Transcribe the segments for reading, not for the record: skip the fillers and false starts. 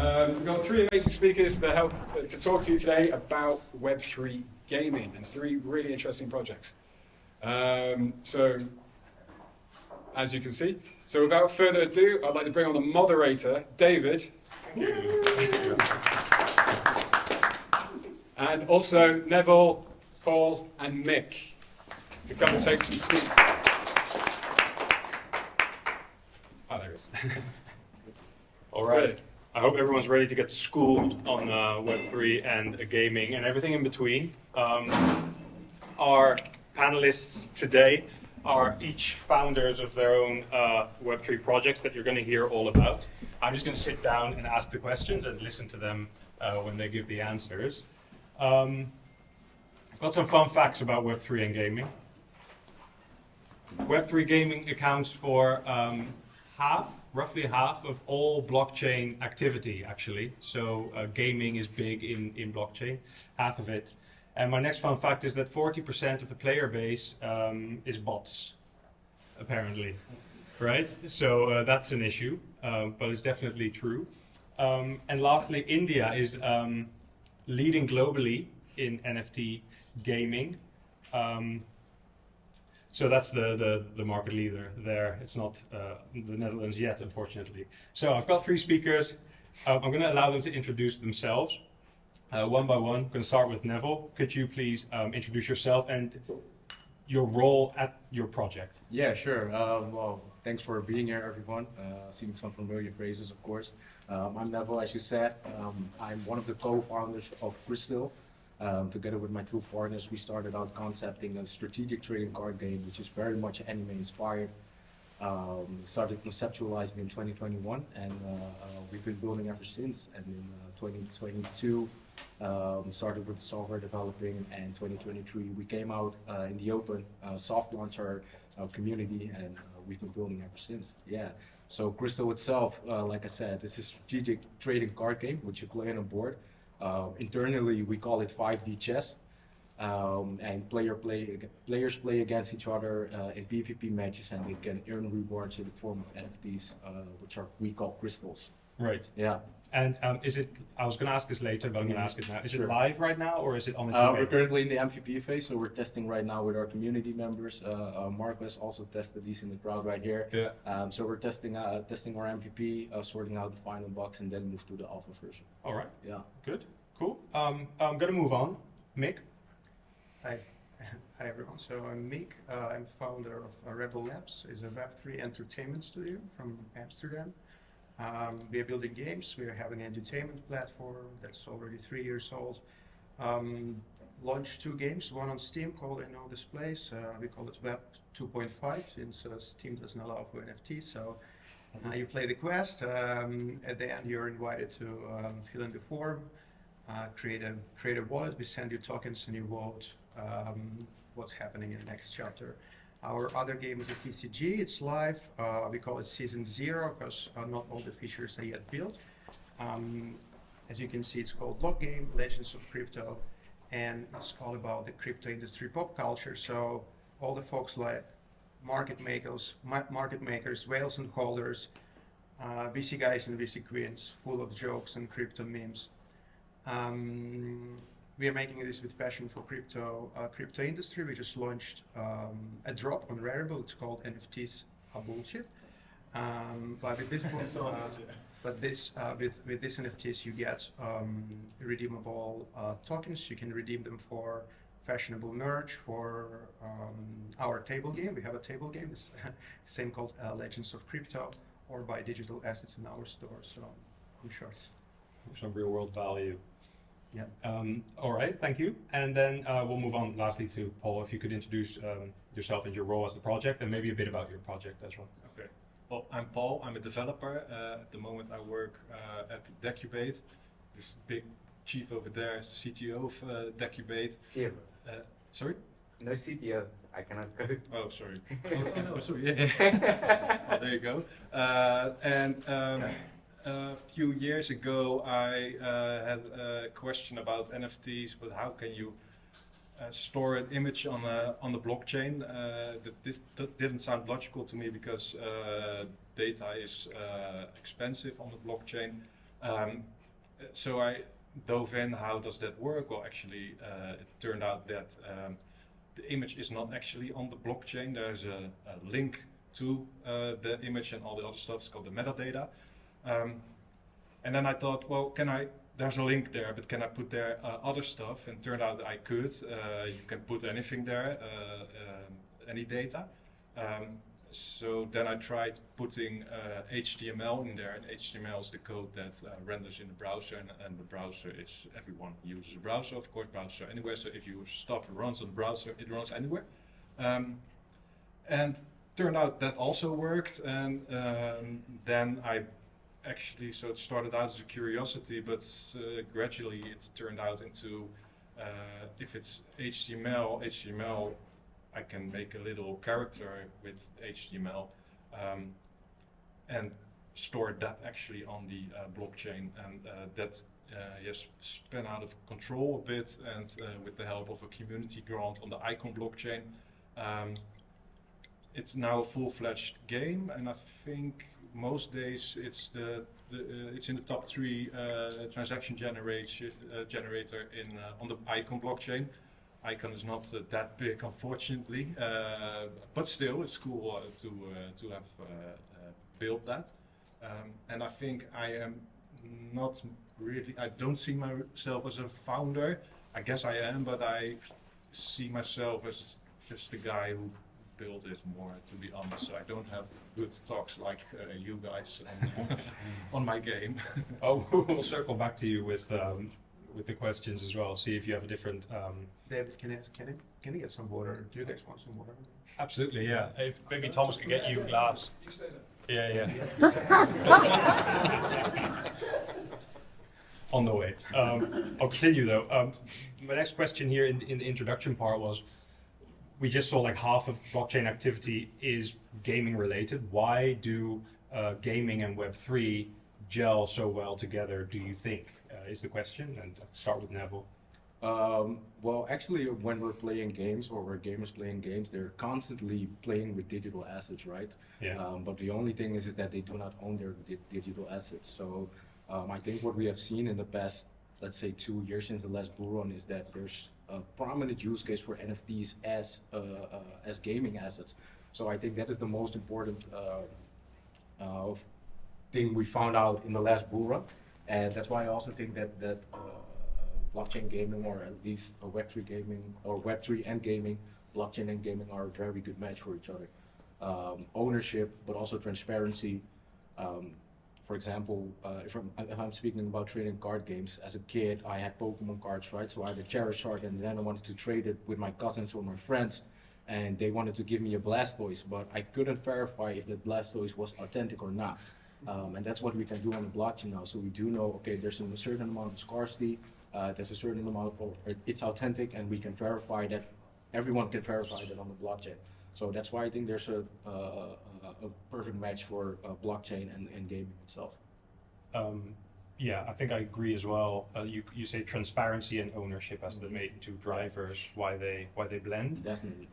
We've got three amazing speakers to help to talk to you today about Web3 gaming and three really interesting projects. So, as you can see, so without further ado, I'd like to bring on the moderator, David. Thank you. And also Neville, Paul, and Mick to come and take some seats. Oh, there it is. All right. I hope everyone's ready to get schooled on Web3 and gaming and everything in between. Our panelists today are each founders of their own Web3 projects that you're going to hear all about. I'm just going to sit down and ask the questions and listen to them when they give the answers. I've got some fun facts about Web3 and gaming. Web3 gaming accounts for roughly half of all blockchain activity, actually. So gaming is big in blockchain, half of it. And my next fun fact is that 40% of the player base is bots, apparently, right? So that's an issue, but it's definitely true. And lastly, India is leading globally in NFT gaming. So that's the market leader there. It's not the Netherlands yet, unfortunately. So I've got three speakers. I'm going to allow them to introduce themselves one by one. I'm going to start with Neville. Could you please introduce yourself and your role at your project? Yeah, sure. Well, thanks for being here, everyone. Seeing some familiar phrases, of course. I'm Neville, as you said. I'm one of the co-founders of Crystal. Together with my two partners, we started out concepting a strategic trading card game, which is very much anime inspired. Started conceptualizing in 2021, and we've been building ever since. And in 2022, started with software developing, and 2023 we came out in the open, soft launch our community, and we've been building ever since. Yeah. So Crystal itself, like I said, it's a strategic trading card game which you play on a board. Internally, we call it 5D chess, and players play against each other in PvP matches, and they can earn rewards in the form of NFTs, which we call crystals. Right. Yeah. And is it? I was going to ask this later, but I'm going to ask it now. Is Sure. it live right now, or is it on the We're currently in the MVP phase, so we're testing right now with our community members. Marcus also tested; he's in the crowd right here. Yeah. So we're testing our MVP, sorting out the final box, and then move to the alpha version. All right. Yeah. Good. Cool. I'm going to move on. Mick. Hi. Hi everyone. So I'm Mick. I'm founder of Rebel Labs. It's a Web3 entertainment studio from Amsterdam. We are building games. We are having an entertainment platform that's already 3 years old. Launched 2 games, one on Steam called I Know This Place. We call it Web 2.5 since Steam doesn't allow for NFTs. So you play the quest. At the end, you're invited to fill in the form, create a wallet. We send you tokens and you vote what's happening in the next chapter. Our other game is a TCG. It's live. We call it Season 0 because not all the features are yet built. As you can see, it's called Block Game, Legends of Crypto, and it's all about the crypto industry pop culture. So all the folks like market makers, whales and holders, VC guys and VC queens, full of jokes and crypto memes. We are making this with passion for crypto industry. We just launched a drop on Rarible. It's called NFTs are bullshit. But with this, with this NFTs, you get redeemable tokens. You can redeem them for fashionable merch, for our table game. We have a table game, this same called Legends of Crypto, or buy digital assets in our store. So, in short, Some real world value. yeah. All right, thank you. And then we'll move on lastly to Paul, if you could introduce yourself and your role at the project and maybe a bit about your project as well. Okay. Well, I'm Paul. I'm a developer. At the moment I work at Decubate. This big chief over there is the CTO of Decubate. CFO. Sorry? No CTO. I cannot go. Oh, sorry. Oh, sorry. Yeah. Oh, there you go. A few years ago, I had a question about NFTs, but how can you store an image on the blockchain? That didn't sound logical to me because data is expensive on the blockchain. So I dove in, how does that work? Well, actually, it turned out that the image is not actually on the blockchain. There's a link to the image and all the other stuff. It's called the metadata. And then I thought, well, there's a link there, but can I put there other stuff? And turned out I could. You can put anything there, any data. So then I tried putting HTML in there, and HTML is the code that renders in the browser, and the browser is, everyone uses a browser, of course, browser anywhere, so if you stop it runs on the browser, it runs anywhere. And turned out that also worked, and then I actually, so it started out as a curiosity, but gradually it turned out into, if it's HTML, I can make a little character with HTML and store that actually on the blockchain, and that yes, spun out of control a bit, and with the help of a community grant on the Icon blockchain, it's now a full-fledged game, and I think most days it's it's in the top 3 transaction generator in on the Icon blockchain. Icon is not that big, unfortunately, but still, it's cool to have built that. And I think I am not really. I don't see myself as a founder. I guess I am, but I see myself as just a guy who built it more. To be honest, so I don't have good talks like you guys on my game. Oh, we'll circle back to you with the questions as well. See if you have a different. David, can I get some water? Do you guys want some water? Absolutely, yeah. If maybe Thomas could get you a glass. You stay there. Yeah. On the way. I'll continue though. My next question here in the introduction part was, we just saw like half of blockchain activity is gaming related. Why do gaming and Web3 gel so well together, do you think, is the question? And I'll start with Neville. Well, actually, when we're playing games or we're gamers playing games, they're constantly playing with digital assets, right? Yeah. But the only thing is that they do not own their digital assets. So I think what we have seen in the past, let's say 2 years since the last bull run, is that there's a prominent use case for NFTs as gaming assets. So I think that is the most important thing we found out in the last bull run. And that's why I also think that blockchain gaming, or at least Web3 gaming, or Web3 and gaming, blockchain and gaming are a very good match for each other. Ownership, but also transparency. For example, if I'm speaking about trading card games, as a kid, I had Pokemon cards, right? So I had a Charizard, and then I wanted to trade it with my cousins or my friends, and they wanted to give me a Blastoise, but I couldn't verify if the Blastoise was authentic or not. And that's what we can do on the blockchain now. So we do know, okay, there's a certain amount of scarcity, there's a certain amount of, it's authentic, and we can verify that, everyone can verify that on the blockchain. So that's why I think there's a perfect match for blockchain and gaming itself. Yeah, I think I agree as well. You say transparency and ownership as the main 2 drivers, why they blend. Definitely.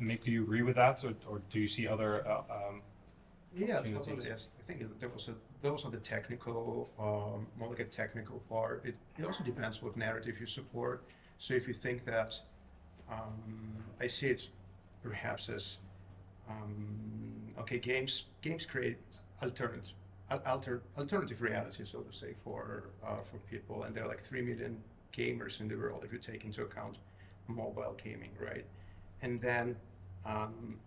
Mick, do you agree with that, or do you see other? Yeah, totally. Yes, I think there was the technical, more like a technical part. It also depends what narrative you support. So if you think that, I see it perhaps as, okay, games create alternative reality, so to say, for people, and there are like 3 million gamers in the world if you take into account mobile gaming, right? And then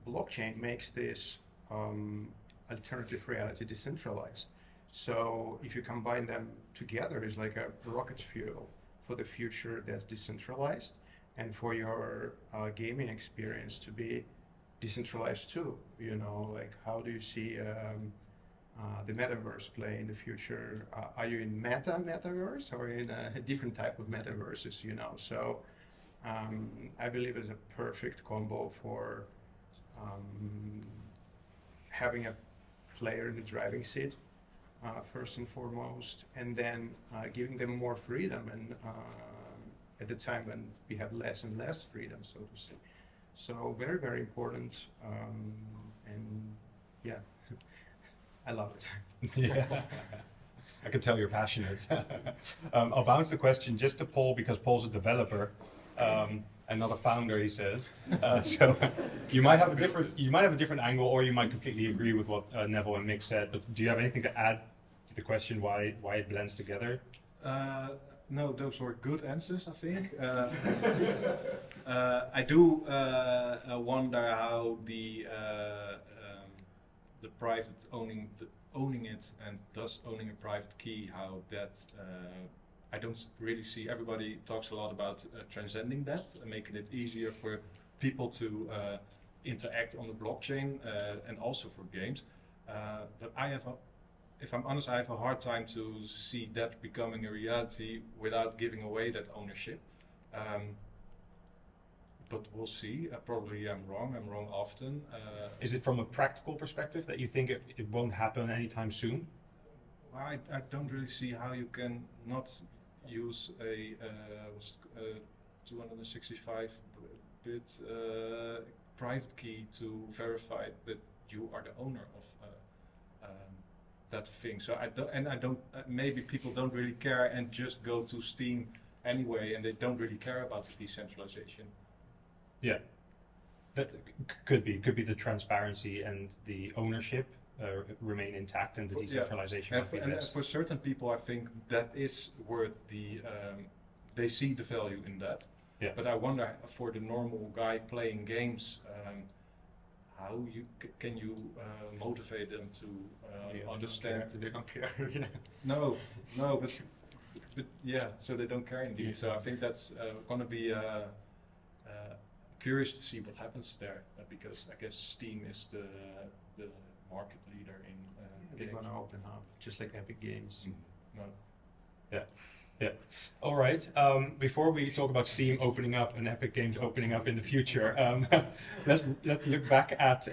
blockchain makes this alternative reality decentralized. So if you combine them together, it's like a rocket fuel for the future that's decentralized, and for your gaming experience to be decentralized too. You know, like how do you see the metaverse play in the future? Are you in metaverse or in a different type of metaverses? You know, so I believe it's a perfect combo for having a player in the driving seat, first and foremost, and then giving them more freedom, and at the time when we have less and less freedom, so to say. So very, very important, and yeah, I love it. Yeah. I can tell you're passionate. I'll bounce the question just to Paul because Paul's a developer and not a founder, he says. So you might have a different angle, or you might completely agree with what Neville and Mick said. But do you have anything to add to the question why it blends together? No, those were good answers, I think. I do wonder how the private owning it and thus owning a private key, how that I don't really see. Everybody talks a lot about transcending that and making it easier for people to interact on the blockchain and also for games. But if I'm honest, I have a hard time to see that becoming a reality without giving away that ownership. But we'll see. Probably I'm wrong. I'm wrong often. Is it from a practical perspective that you think it won't happen anytime soon? I don't really see how you can not use a 265-bit private key to verify that you are the owner of that thing. So I don't. Maybe people don't really care and just go to Steam anyway, and they don't really care about the decentralization. Yeah, that could be the transparency and the ownership remain intact, and the decentralization might be And less. for certain people, I think that is where they see the value in that. Yeah. But I wonder for the normal guy playing games, how can you motivate them to understand? They don't care. No, but yeah, so they don't care indeed. So I think that's going to be curious to see what happens there, because I guess Steam is the market leader in They're games. gonna open up, just like Epic Games. No. Yeah. All right. Before we talk about Steam opening up and Epic Games opening up in the future, let's look back at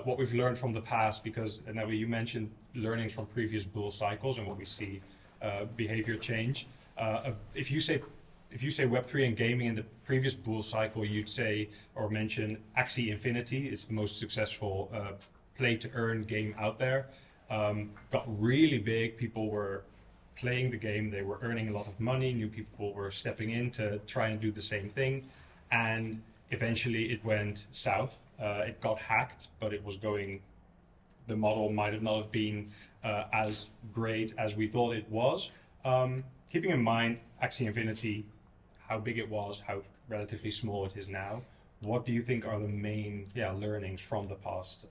what we've learned from the past, because Neville, you mentioned learnings from previous bull cycles and what we see behavior change. If you say Web3 and gaming in the previous bull cycle, you'd say or mention Axie Infinity. It's the most successful play-to-earn game out there. Got really big. People were playing the game. They were earning a lot of money. New people were stepping in to try and do the same thing. And eventually it went south. It got hacked, but it was going... The model might not have been as great as we thought it was. Keeping in mind Axie Infinity, how big it was, how relatively small it is now, what do you think are the main learnings from the past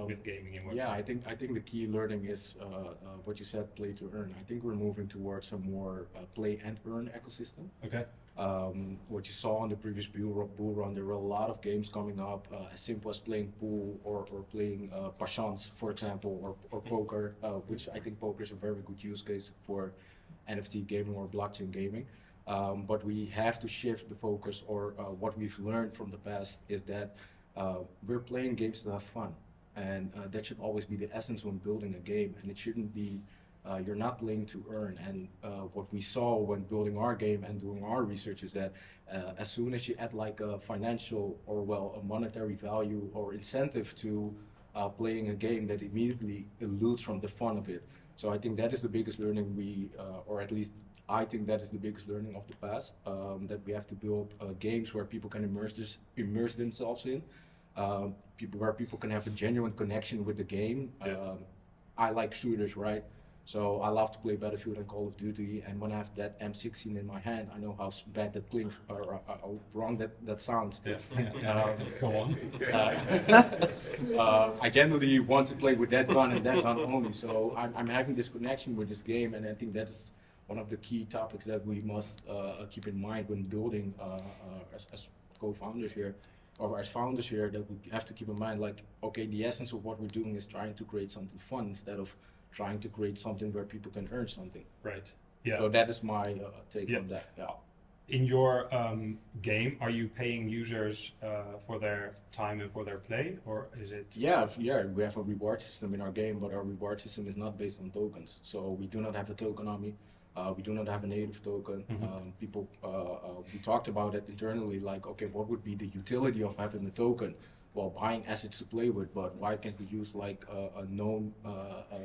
with gaming and Web3? Yeah, I think the key learning is what you said, play to earn. I think we're moving towards a more play and earn ecosystem. Okay. What you saw on the previous bull run, there were a lot of games coming up, as simple as playing pool or playing patience, for example, or poker, which I think poker is a very good use case for NFT gaming or blockchain gaming. But we have to shift the focus, or what we've learned from the past is that we're playing games to have fun. And that should always be the essence when building a game, and it shouldn't be you're not playing to earn. And what we saw when building our game and doing our research is that as soon as you add like a financial or a monetary value or incentive to playing a game, that immediately eludes from the fun of it. So I think that is the biggest learning or at least I think that is the biggest learning of the past, that we have to build games where people can immerse themselves in. Where people can have a genuine connection with the game. I like shooters, right? So I love to play Battlefield and Call of Duty, and when I have that M16 in my hand, I know how bad that clinks, or how wrong that sounds. Go on. I generally want to play with that gun and that gun only, so I'm having this connection with this game, and I think that's one of the key topics that we must keep in mind when building as co-founders here. Or as founders here, that we have to keep in mind, like, okay, the essence of what we're doing is trying to create something fun instead of trying to create something where people can earn something. Right. Yeah. So that is my take on that. Yeah. In your game, are you paying users for their time and for their play, or is it? Yeah. We have a reward system in our game, but our reward system is not based on tokens. So we do not have a tokenomics. We do not have a native token. We talked about it internally, like, okay, what would be the utility of having a token? buying assets to play with, but why can't we use like a known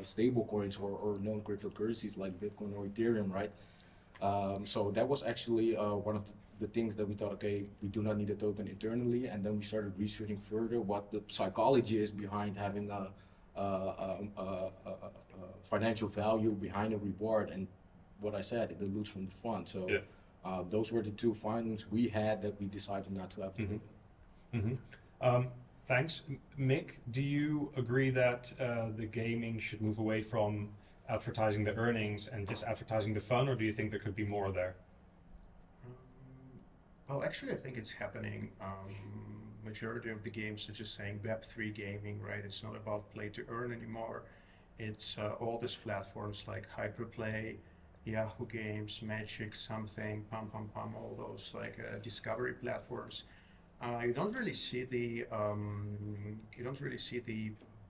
stable coins or known cryptocurrencies like Bitcoin or Ethereum, right? So that was actually one of the things that we thought, okay, we do not need a token internally, and then we started researching further what the psychology is behind having a financial value behind a reward, and what I said, it dilutes from the fund. So those were the two findings we had that we decided not to have. Thanks. Mick, do you agree that the gaming should move away from advertising the earnings and just advertising the fun, or do you think there could be more there? Well, actually, I think it's happening. Majority of the games are just saying Web3 gaming, right? It's not about play to earn anymore. It's all these platforms like Hyperplay, Yahoo Games, Magic, something, Pum Pum Pum, all those like discovery platforms. You don't really see the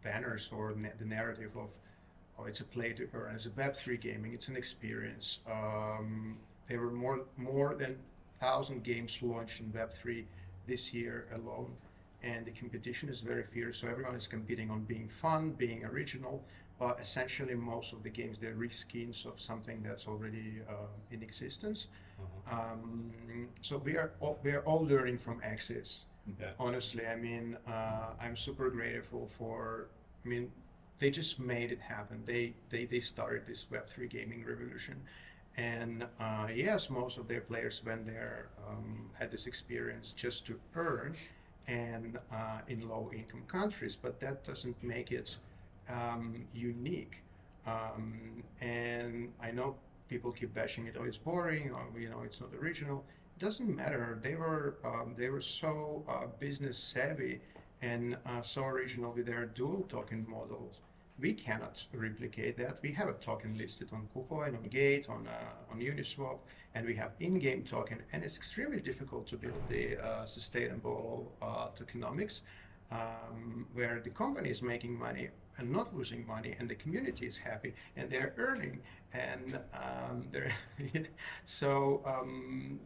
banners or the narrative of, oh, it's a play to earn. It's a Web3 gaming. It's an experience. There were more than 1,000 games launched in Web3 this year alone, and the competition is very fierce. So everyone is competing on being fun, being original. But essentially, most of the games, they're reskins of something that's already in existence. So we are all learning from Axis. Yeah. Honestly, I mean, I'm super grateful for. I mean, they just made it happen. They started this Web3 gaming revolution, and yes, most of their players went there had this experience just to earn, and in low-income countries. But that doesn't make it unique. And I know people keep bashing it. Oh, it's boring. Or it's not original. It doesn't matter. They were so business savvy and so original with their dual token models. We cannot replicate that. We have a token listed on KuCoin, on Gate, on Uniswap, and we have in-game token. And it's extremely difficult to build the sustainable tokenomics where the company is making money and not losing money, and the community is happy and they're earning, and so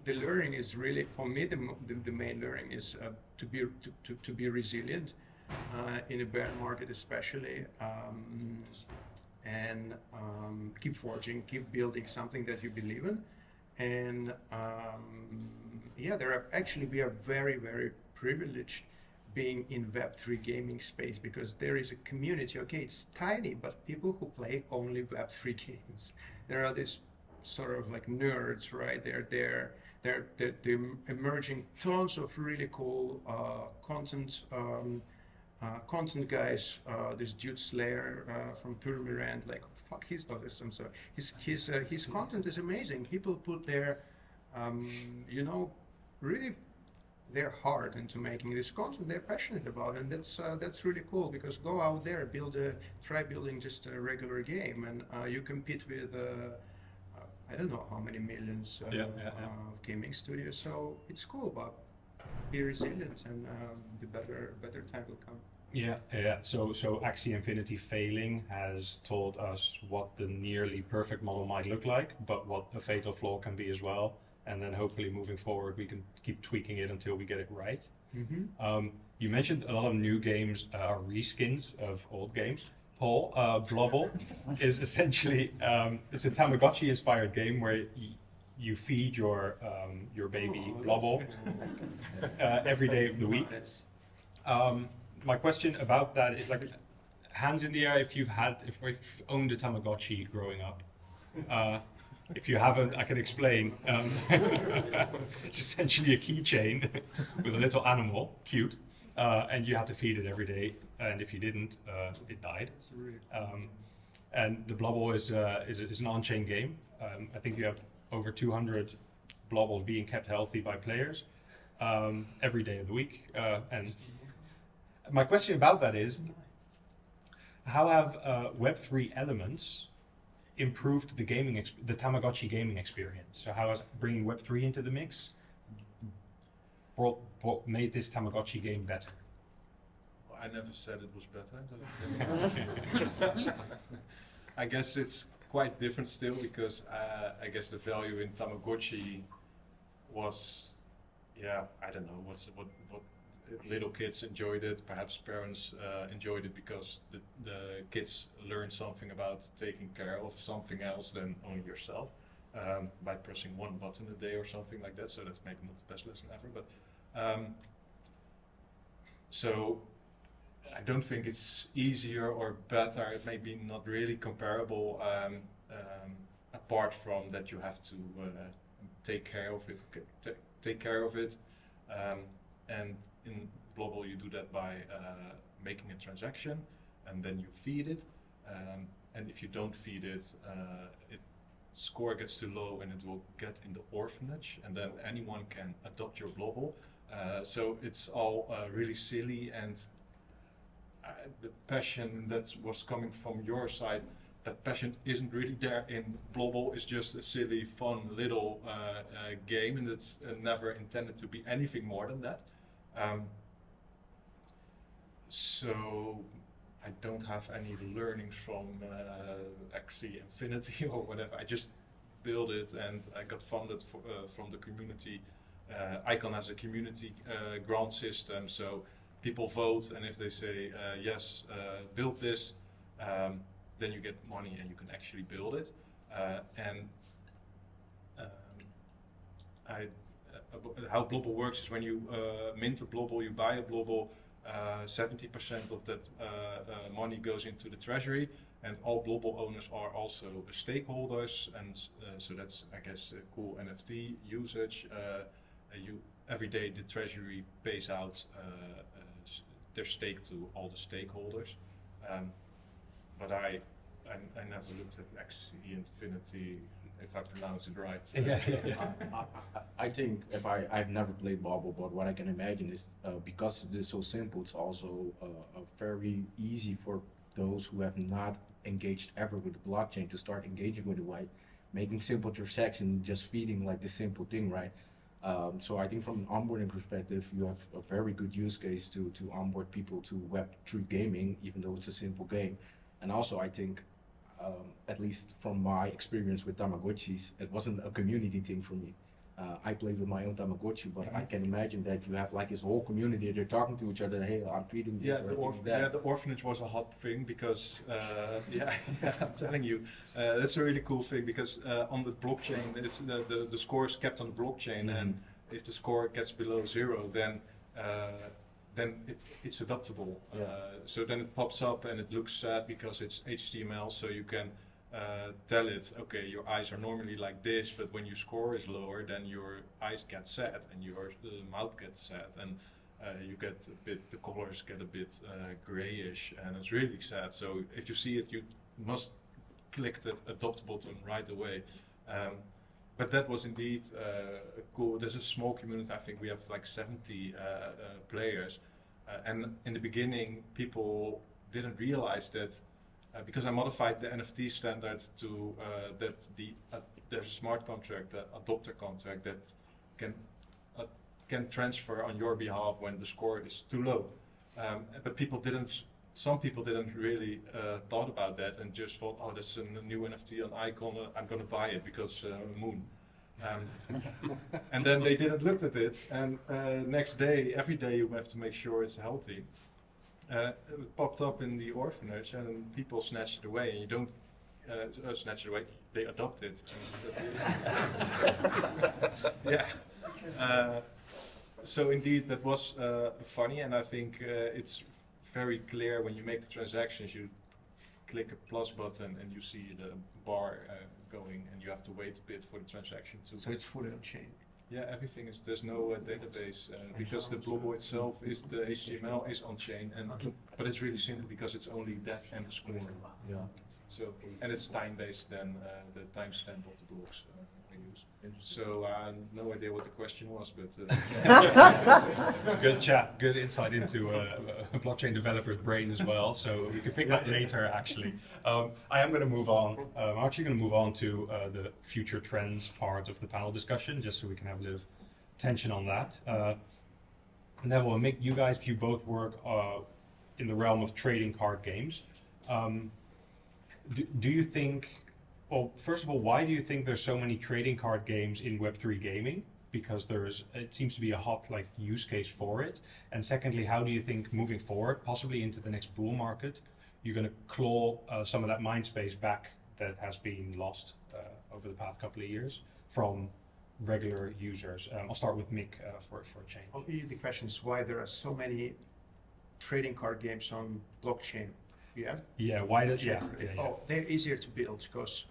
the learning is really, for me, the main learning is to be resilient in a bear market especially, and keep forging, keep building something that you believe in, and we are very, very privileged being in Web3 gaming space, because there is a community. Okay, it's tiny, but people who play only Web3 games. There are these sort of like nerds, right? They're emerging tons of really cool content guys. This dude Slayer from Pyramind, like fuck his others. I'm sorry. His content is amazing. People put their really their heart into making this content. They're passionate about it, and that's really cool, because go out there, try building just a regular game, and you compete with I don't know how many millions of gaming studios. So it's cool, but be resilient, and the better time will come. Yeah. So Axie Infinity failing has told us what the nearly perfect model might look like, but what a fatal flaw can be as well. And then hopefully moving forward, we can keep tweaking it until we get it right. You mentioned a lot of new games are reskins of old games. Paul, Blobble is essentially it's a Tamagotchi-inspired game where you feed your baby Blobble every day of the week. My question about that is, like, hands in the air if you've owned a Tamagotchi growing up. If you haven't, I can explain. It's essentially a keychain with a little animal, cute, and you had to feed it every day. And if you didn't, it died. And the Blobble is an on-chain game. I think you have over 200 Blobbles being kept healthy by players every day of the week. And my question about that is, how have Web3 elements improved the Tamagotchi gaming experience? So how has bringing Web3 into the mix made this Tamagotchi game better? I never said it was better. I guess it's quite different still, because I guess the value in Tamagotchi was, I don't know, what little kids enjoyed it, perhaps parents enjoyed it because the kids learned something about taking care of something else than only yourself by pressing one button a day or something like that. So that's maybe not the best lesson ever, but so I don't think it's easier or better. It may be not really comparable, apart from that you have to take care of it. And in Global, you do that by making a transaction, and then you feed it. And if you don't feed it, score gets too low, and it will get in the orphanage, and then anyone can adopt your Global. So it's all really silly, and the passion that was coming from your side, that passion isn't really there in Global. It's just a silly, fun little game, and it's never intended to be anything more than that. So I don't have any learnings from Axie Infinity or whatever. I just built it, and I got funded from the community. Icon has a community grant system, so people vote, and if they say yes, build this, then you get money and you can actually build it. How Global works is when you mint a Global, you buy a Global, 70% of that money goes into the treasury, and all Global owners are also stakeholders, and so that's, I guess, a cool NFT usage. Every day the treasury pays out their stake to all the stakeholders. But I never looked at Axie Infinity, if I pronounce it right. I think I've never played Bubble, but what I can imagine is because it is so simple, it's also very easy for those who have not engaged ever with the blockchain to start engaging with it, right? Making simple transactions, just feeding like this simple thing, right? So I think from an onboarding perspective, you have a very good use case to onboard people to Web3 gaming, even though it's a simple game. And also I think, at least from my experience with Tamagotchis, it wasn't a community thing for me. I played with my own Tamagotchi, but I can imagine that you have like this whole community, they're talking to each other, hey, I'm feeding this, the orphanage was a hot thing because, I'm telling you, that's a really cool thing because on the blockchain, the score is kept on the blockchain, and if the score gets below 0, then it's adoptable. So then it pops up and it looks sad because it's HTML, so you can tell it, okay, your eyes are normally like this, but when your score is lower, then your eyes get sad and your mouth gets sad, and you get a bit, the colors get a bit grayish, and it's really sad. So if you see it, you must click that adopt button right away. But that was indeed cool. There's a small community. I think we have like 70 players, and in the beginning, people didn't realize that. Because I modified the NFT standard to that there's a smart contract, the adopter contract that can transfer on your behalf when the score is too low. But some people didn't really thought about that and just thought, oh, there's a new NFT on Icon, I'm gonna buy it because Moon. And then they didn't look at it, and next day, every day you have to make sure it's healthy. It popped up in the orphanage, and people snatched it away, and you don't snatch it away, they adopt it. So indeed that was funny, and I think it's very clear when you make the transactions, you click a plus button and you see the bar going, and you have to wait a bit for the transaction to... So it's fully on chain. Yeah, everything is, there's no database because the Global itself is, the HTML is on chain, and but it's really simple because it's only that and the score. Yeah. So, and it's time based then, the timestamp of the blocks we use. So no idea what the question was, but good chat, good insight into a blockchain developer's brain as well. So we can pick that later. Actually, I am going to move on. I'm actually going to move on to the future trends part of the panel discussion, just so we can have a little tension on that. Neville and Mick, you both work in the realm of trading card games. Do you think? Well, first of all, why do you think there's so many trading card games in Web3 gaming? because it seems to be a hot like use case for it? And secondly, how do you think moving forward, possibly into the next bull market, you're going to claw some of that mind space back that has been lost over the past couple of years from regular users? I'll start with Mick for a change. The question is why there are so many trading card games on blockchain. Yeah. Yeah. Why does? Yeah. Oh, they're easier to build because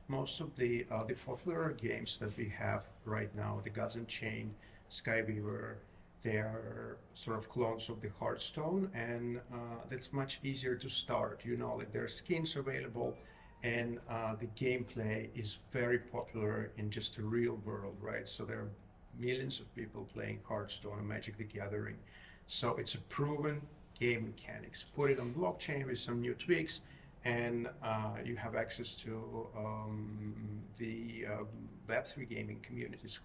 most of the popular games that we have right now, the Gods Unchained, Skyweaver, they are sort of clones of the Hearthstone, and that's much easier to start. You know, like there are skins available, and the gameplay is very popular in just the real world, right? So there are millions of people playing Hearthstone and Magic the Gathering. So it's a proven game mechanics. Put it on blockchain with some new tweaks, and you have access to the Web3 gaming communities.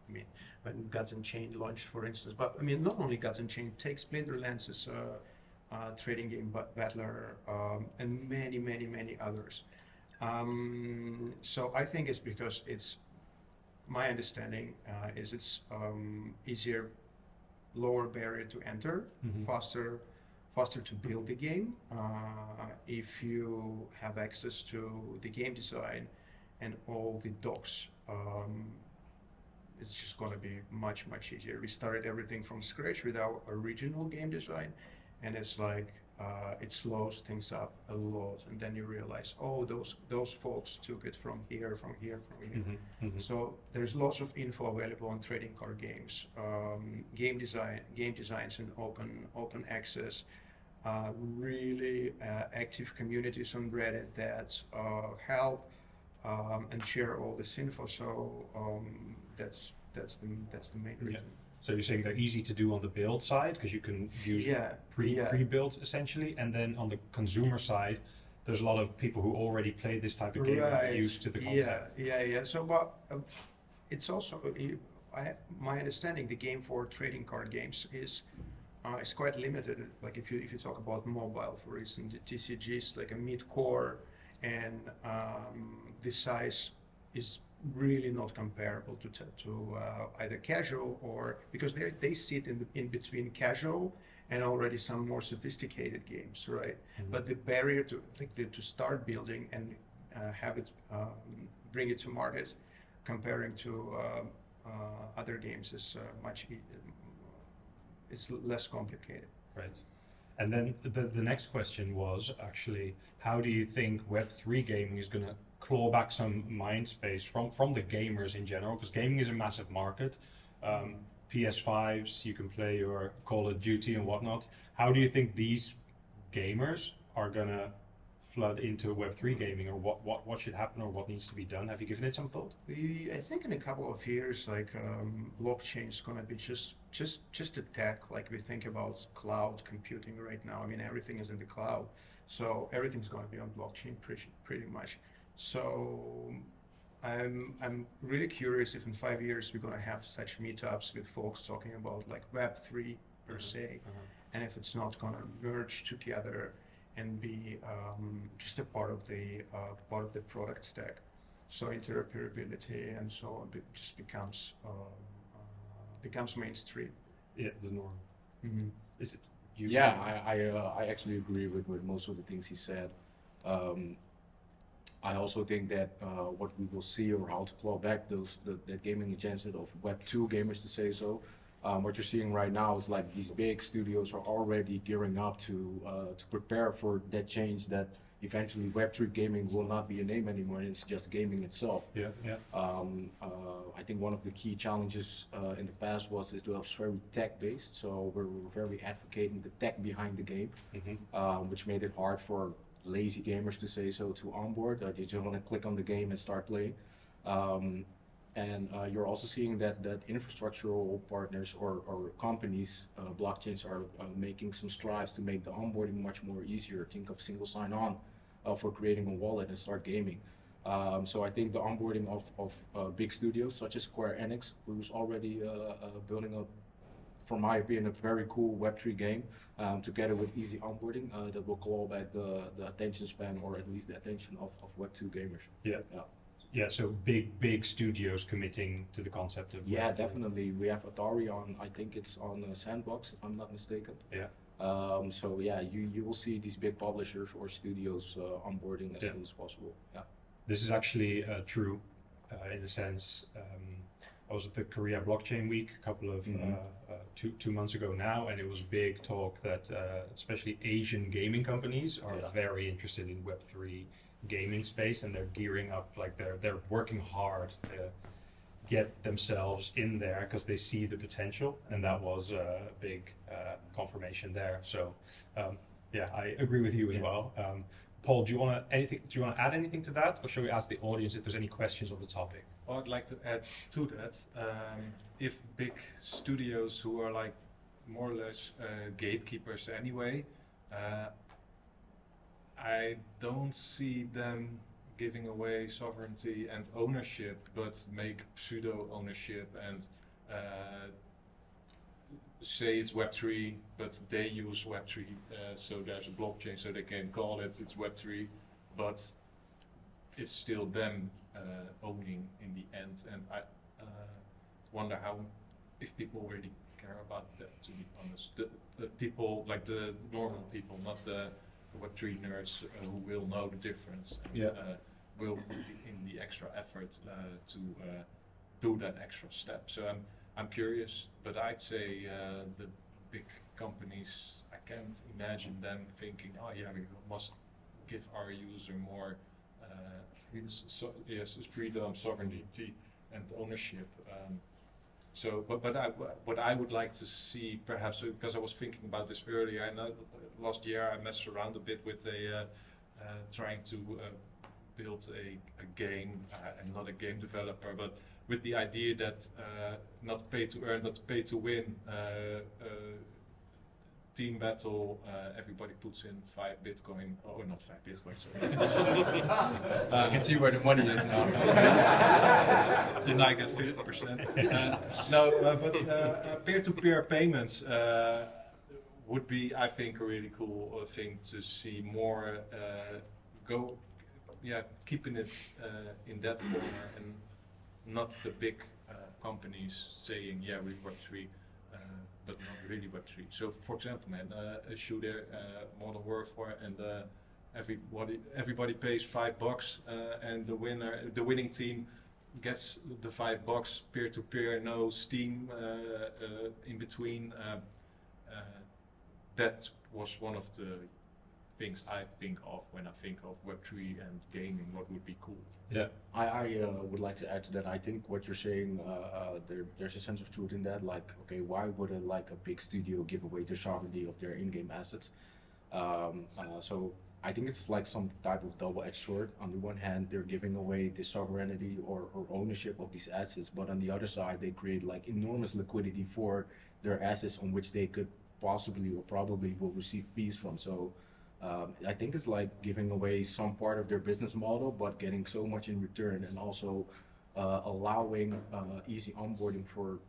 I mean, when Gods Unchained launched, for instance, but I mean, not only Gods Unchained, take Splinterlands as a trading game battler, and many others. So I think it's because my understanding is it's easier, lower barrier to enter, faster to build the game. If you have access to the game design and all the docs, it's just going to be much easier. We started everything from scratch with our original game design, and it's like it slows things up a lot, and then you realize, oh, those folks took it from here. So there's lots of info available on trading card games, game designs in open access, really active communities on Reddit that help and share all this info. So that's the main reason. Yeah. So you're saying they're easy to do on the build side because you can use pre-built essentially, and then on the consumer side, there's a lot of people who already play this type of game and are used to the concept. Yeah. So, but it's also my understanding, the game for trading card games is quite limited. Like if you talk about mobile, for instance, the TCG is like a mid-core, and the size is really not comparable to either casual or because they sit in between casual and already some more sophisticated games, right? But the barrier to start building and have it bring it to market, comparing to other games, is it's less complicated. Right. And then the next question was actually, how do you think Web3 gaming is going to claw back some mind space from the gamers in general? Because gaming is a massive market. PS5s, you can play your Call of Duty and whatnot. How do you think these gamers are going to flood into Web3 gaming, or what should happen, or what needs to be done? Have you given it some thought? I think in a couple of years, like blockchain is going to be just a tech. Like we think about cloud computing right now. I mean, everything is in the cloud, so everything's going to be on blockchain pretty much. So I'm really curious if in 5 years we're going to have such meetups with folks talking about like Web3 per se, and if it's not going to merge together and be just a part of the product stack. So interoperability and so on just becomes mainstream. Yeah, the norm. Is it? I actually agree with most of the things he said. I also think that what we will see, or how to claw back that gaming agenda of Web2 gamers, to say so, what you're seeing right now is like these big studios are already gearing up to prepare for that change, that eventually Web3 gaming will not be a name anymore, and it's just gaming itself. I think one of the key challenges in the past was it was very tech-based, so we're very advocating the tech behind the game, which made it hard for lazy gamers, to say so, to onboard. They just want to click on the game and start playing. And you're also seeing that infrastructural partners or companies, blockchains, are making some strides to make the onboarding much more easier. Think of single sign-on for creating a wallet and start gaming. So I think the onboarding of big studios such as Square Enix, who's already building up, from my opinion, a very cool Web3 game, together with easy onboarding, that will claw back the attention span, or at least the attention of Web2 gamers. Yeah. Yeah, so big studios committing to the concept of Yeah, Web3. definitely. We have Atari on, I think it's on Sandbox, if I'm not mistaken. Yeah. So yeah, you will see these big publishers or studios onboarding as Yeah. soon as possible. Yeah. This is actually true in the sense I was at the Korea Blockchain Week a couple of two months ago now, and it was big talk that especially Asian gaming companies are very interested in Web3 gaming space, and they're gearing up, like they're working hard to get themselves in there because they see the potential, and that was a big confirmation there. So yeah, I agree with you as well. Paul, do you want to add anything to that, or should we ask the audience if there's any questions on the topic? Well, I'd like to add to that, if big studios who are like more or less gatekeepers anyway, I don't see them giving away sovereignty and ownership, but make pseudo ownership and say it's Web3, but they use Web3, so there's a blockchain, so they can call it's Web3, but it's still them owning in the end. And I wonder if people really care about that, to be honest. The people, like the normal people, not the Web3 nerds who will know the difference and will put in the extra effort to do that extra step. So I'm curious, but I'd say the big companies, I can't imagine them thinking, oh yeah, we must give our user more freedom, sovereignty, and ownership. What I would like to see, perhaps, because I was thinking about this earlier, I know last year I messed around a bit with trying to build a game. I'm not a game developer, but with the idea that not pay to earn, not pay to win, team battle, everybody puts in 5 Bitcoin, or not 5 Bitcoin, sorry. I can see where the money is now. Then I get 50%. But peer-to-peer payments would be, I think, a really cool thing to see more keeping it in that corner, and not the big companies saying, yeah, we Web3, but not really Web3. So, for example, man, a shooter, Modern Warfare, and everybody pays $5, and the winning team gets the $5 peer-to-peer, no Steam in between. That was one of the things I think of when I think of Web3 and gaming. What would be cool? Yeah. I would like to add to that. I think what you're saying, there's a sense of truth in that. Like, okay, why would a big studio give away the sovereignty of their in-game assets? So I think it's like some type of double-edged sword. On the one hand, they're giving away the sovereignty or ownership of these assets, but on the other side, they create like enormous liquidity for their assets on which they could possibly or probably will receive fees from. So I think it's like giving away some part of their business model, but getting so much in return, and also allowing easy onboarding for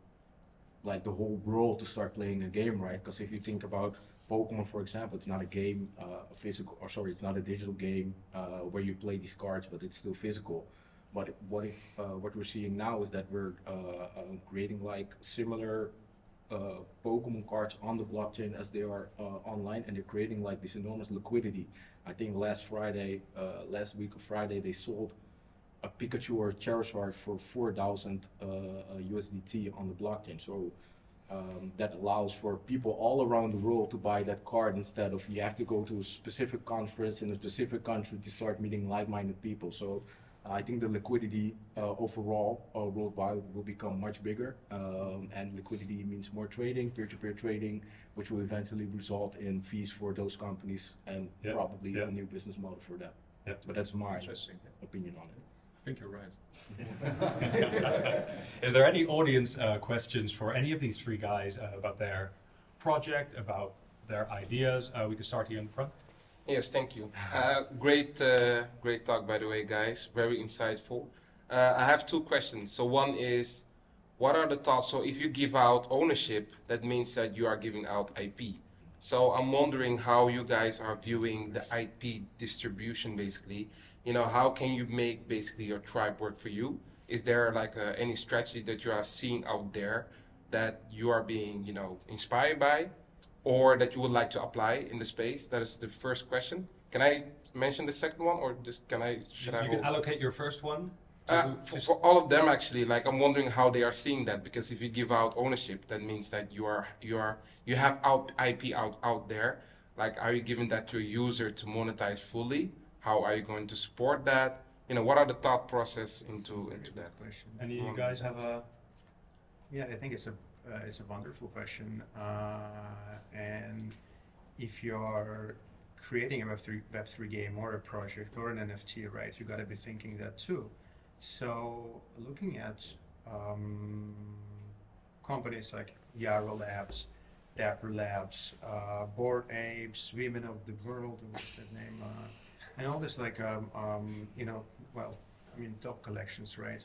like the whole world to start playing a game, right? Because if you think about Pokemon, for example, it's not a game, it's not a digital game where you play these cards, but it's still physical. But what we're seeing now is that we're creating like similar Pokemon cards on the blockchain as they are online, and they're creating like this enormous liquidity. I think last week of Friday, they sold a Pikachu or Charizard for 4,000 USDT on the blockchain. So that allows for people all around the world to buy that card, instead of you have to go to a specific conference in a specific country to start meeting like-minded people. So I think the liquidity overall worldwide will become much bigger, and liquidity means more trading, peer-to-peer trading, which will eventually result in fees for those companies and probably a new business model for them. Yeah. But that's my Interesting. opinion on it. I think you're right. Is there any audience questions for any of these 3 guys about their project, about their ideas? We can start here in the front. Yes, thank you. Great talk, by the way, guys. Very insightful. I have 2 questions. So one is, what are the thoughts? So if you give out ownership, that means that you are giving out IP. So I'm wondering how you guys are viewing the IP distribution, basically. You know, how can you make basically your tribe work for you? Is there like any strategy that you are seeing out there that you are being, you know, inspired by, or that you would like to apply in the space? That is the first question. Can I mention the second one, or just should I You hold? can allocate your first one. For all of them, actually, like I'm wondering how they are seeing that, because if you give out ownership, that means that you have IP out there. Like, are you giving that to a user to monetize fully? How are you going to support that? You know, what are the thought process into that? Question. Any of you guys have a? Yeah, I think it's a wonderful question, and if you're creating a Web3 game or a project or an NFT, right, you got to be thinking that too. So looking at companies like Yarrow Labs, Dapper Labs, Bored Apes, Women of the World, what's that name? And all this like, you know, well, I mean, top collections, right?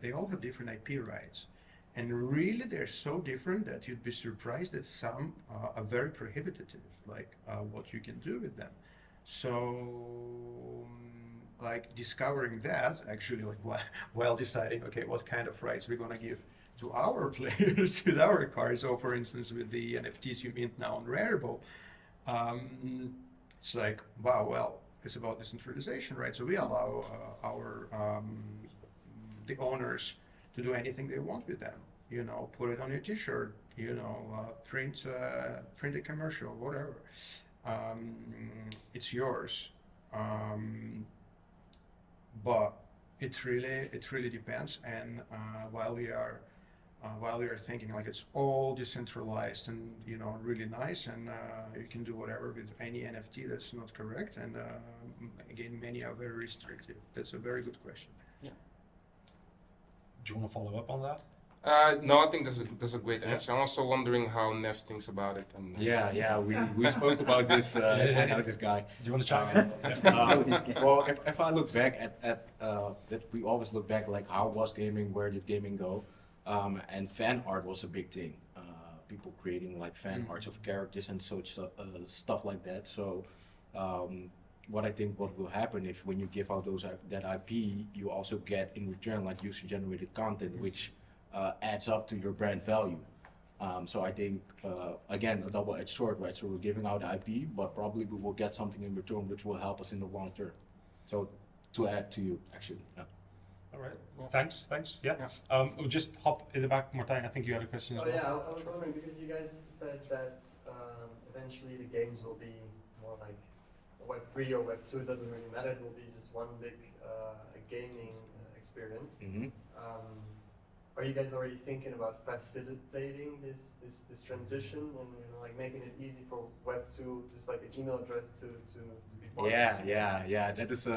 They all have different IP rights. And really, they're so different that you'd be surprised that some are very prohibitive, like what you can do with them. So, like discovering that, actually, like while deciding, okay, what kind of rights we're gonna give to our players with our cards. So, for instance, with the NFTs you mint now on Rarible, it's like, wow, well, it's about decentralization, right? So we allow our the owners to do anything they want with them. You know, put it on your T-shirt. You know, print a commercial, whatever. It's yours. But it really depends. And while we are thinking like it's all decentralized and you know really nice, and you can do whatever with any NFT, that's not correct. And again, many are very restrictive. That's a very good question. Do you want to follow up on that? No, I think that's a great answer. I'm also wondering how Nev thinks about it. And Yeah, we spoke about this. I know this guy. Do you want to chime in? Well, if I look back at that, we always look back like how was gaming, where did gaming go, and fan art was a big thing. People creating like fan arts of characters and such stuff like that. So, what I think what will happen if when you give out that IP, you also get in return like user generated content, which adds up to your brand value. So I think, again, a double-edged sword, right? So we're giving out IP, but probably we will get something in return which will help us in the long term. So to add to you, actually. Yeah. All right. Well, thanks. Yeah. We'll just hop in the back, Martijn. I think you had a question as Oh well. yeah, I was wondering because you guys said that eventually the games will be more like Web3 or Web2. It doesn't really matter. It will be just one big gaming experience. Mm-hmm. Are you guys already thinking about facilitating this transition and like making it easy for Web2, just like an email address to be part of this? Yeah. That is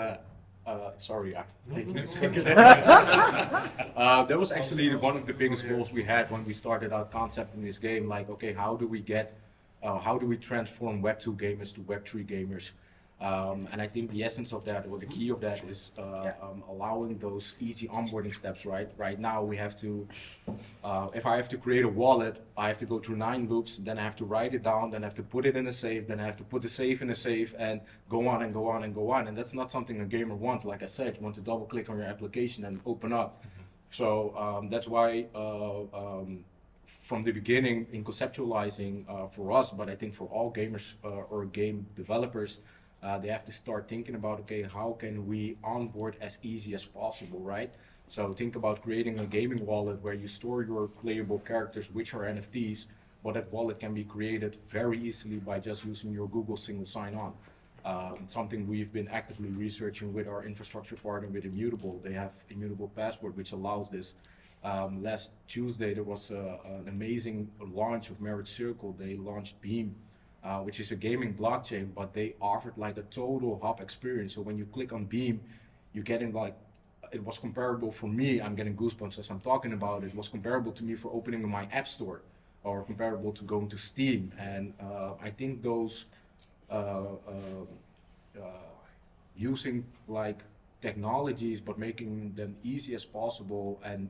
sorry, I'm taking a second. That was actually one of the biggest goals we had when we started our concept in this game. Like, okay, how do we transform Web2 gamers to Web3 gamers? And I think the essence of that, or the key of that, is allowing those easy onboarding steps. Right now, we have to. If I have to create a wallet, I have to go through 9 loops. Then I have to write it down. Then I have to put it in a safe. Then I have to put the safe in a safe, and go on and go on and go on. And that's not something a gamer wants. Like I said, you want to double click on your application and open up. So that's why. From the beginning, in conceptualizing for us, but I think for all gamers or game developers, they have to start thinking about, okay, how can we onboard as easy as possible, right? So think about creating a gaming wallet where you store your playable characters, which are NFTs, but that wallet can be created very easily by just using your Google single sign-on. Something we've been actively researching with our infrastructure partner with Immutable. They have Immutable Passport, which allows this. Last Tuesday, there was an amazing launch of Merit Circle. They launched Beam, which is a gaming blockchain, but they offered like a total hub experience. So when you click on Beam, you're getting like, it was comparable for me, I'm getting goosebumps as I'm talking about it. It was comparable to me for opening my app store, or comparable to going to Steam. And I think those using like technologies, but making them easy as possible and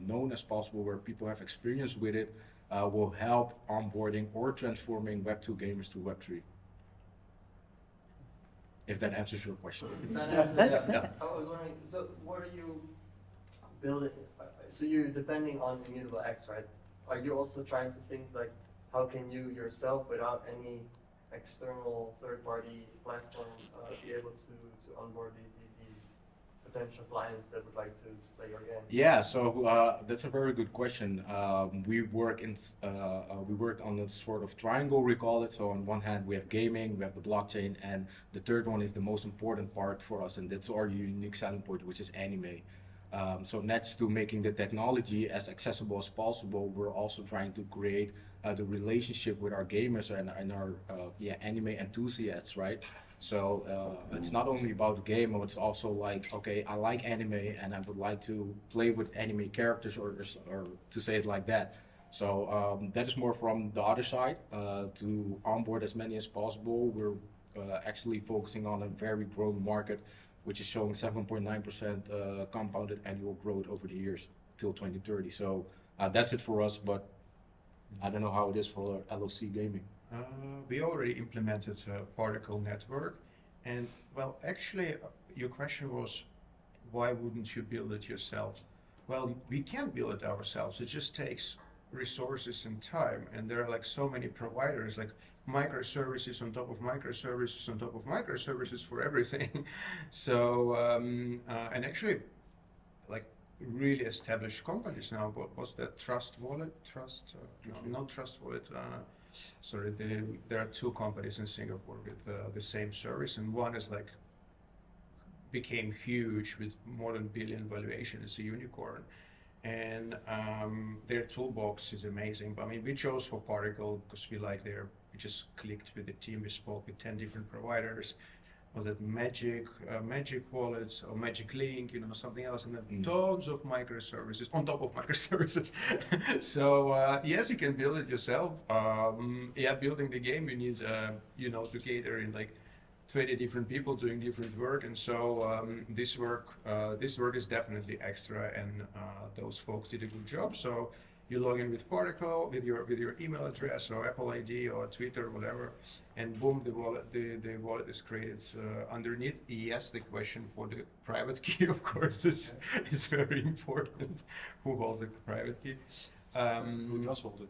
known as possible, where people have experience with it, will help onboarding or transforming Web2 gamers to Web3. If that answers your question. That answers, yeah. Yeah. I was wondering, so what are you building? So you're depending on Immutable X, right? Are you also trying to think like, how can you yourself, without any external third-party platform, be able to onboard these potential clients that would like to play your game? Yeah, so that's a very good question. We work on a sort of triangle, we call it. So on one hand, we have gaming, we have the blockchain, and the third one is the most important part for us, and that's our unique selling point, which is anime. So next to making the technology as accessible as possible, we're also trying to create the relationship with our gamers and our anime enthusiasts, right? So it's not only about the game, it's also like, okay, I like anime and I would like to play with anime characters, or to say it like that. So that is more from the other side, to onboard as many as possible. We're actually focusing on a very growing market, which is showing 7.9% compounded annual growth over the years till 2030. So that's it for us, but I don't know how it is for LOC Gaming. We already implemented a particle network, and well, actually, your question was, why wouldn't you build it yourself? Well, we can build it ourselves. It just takes resources and time, and there are like so many providers, like microservices on top of microservices on top of microservices for everything. So, and actually, like really established companies now. What was that? Trust Wallet? No, not Trust Wallet. Sorry, there are two companies in Singapore with the same service, and one is like became huge with more than $1 billion valuation. It's a unicorn, and their toolbox is amazing. But I mean, we chose for Particle because we we just clicked with the team. We spoke with 10 different providers. Was it Magic Wallets or Magic Link, something else, and then tons of microservices on top of microservices. So yes, you can build it yourself. Building the game, you need to cater in like 20 different people doing different work, and so this work is definitely extra, and those folks did a good job. So you log in with Particle with your email address or Apple ID or Twitter or whatever, and boom, the wallet is created underneath. Yes, the question for the private key, of course, is very important. Who holds the private key? Who does hold it?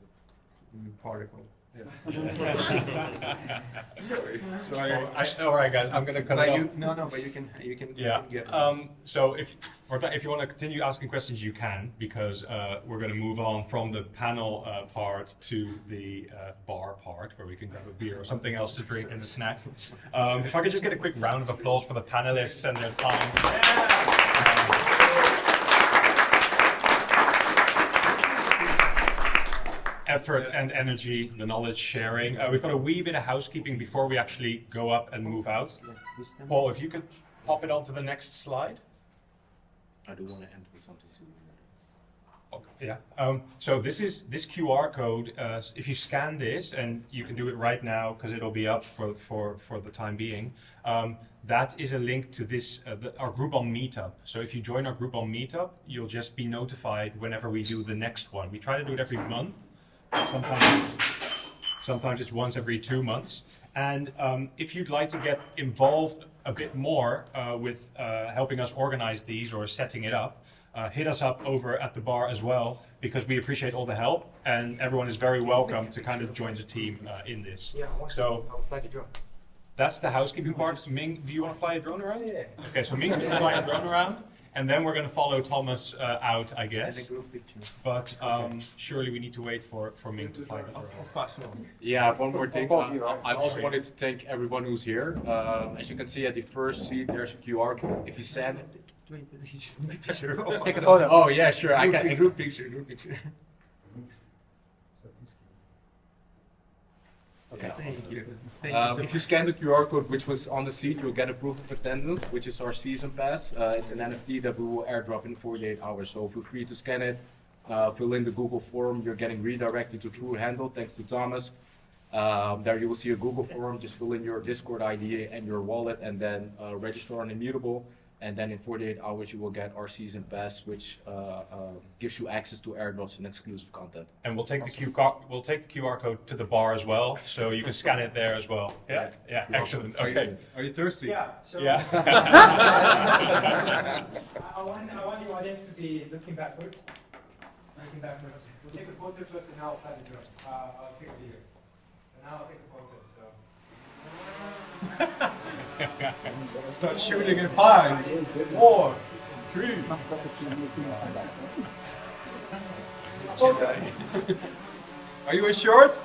Particle. Yeah. So all right, guys, I'm gonna cut it off. But you can Yeah. get So if you want to continue asking questions, you can, because we're going to move on from the panel part to the bar part, where we can grab a beer or something else to drink and a snack. If I could just get a quick round of applause for the panelists and their time. Effort and energy, the knowledge sharing. We've got a wee bit of housekeeping before we actually go up and move out. Paul, if you could pop it onto the next slide. I do want to end with something. Okay, yeah. So this QR code. If you scan this, and you can do it right now because it'll be up for the time being. That is a link to our group on Meetup. So if you join our group on Meetup, you'll just be notified whenever we do the next one. We try to do it every month. Sometimes it's once every 2 months. And if you'd like to get involved a bit more with helping us organize these or setting it up, hit us up over at the bar as well, because we appreciate all the help, and everyone is very welcome to kind of join the team in this. Yeah, so I'll fly the drone. That's the housekeeping part. Ming, do you want to fly a drone around? Yeah. Okay, so Ming's going to fly a drone around, and then we're going to follow Thomas out, I guess. But surely we need to wait for Ming to fly the drone. Yeah, one more thing. I also wanted to thank everyone who's here. As you can see at the first seat, there's a QR code. If you send it. Take a photo. Oh yeah, sure. I can. Group picture. Okay. Thank you. If you scan the QR code which was on the seat, you'll get a proof of attendance, which is our season pass. It's an NFT that we will airdrop in 48 hours. So feel free to scan it, fill in the Google form. You're getting redirected to True Handle, thanks to Thomas. There you will see a Google form. Just fill in your Discord ID and your wallet, and then register on Immutable. And then in 48 hours, you will get our season pass, which gives you access to airdrops and exclusive content. And we'll take the QR code to the bar as well, so you can scan it there as well. Yeah, yeah, excellent. Okay. Are you thirsty? Yeah, so Yeah. I want the audience to be looking backwards. Looking backwards. We'll take a photo first and now I'll play the drum. I'll take a video. And now I'll take a photo, so. Start shooting in 5, 4, 3. Are you in short?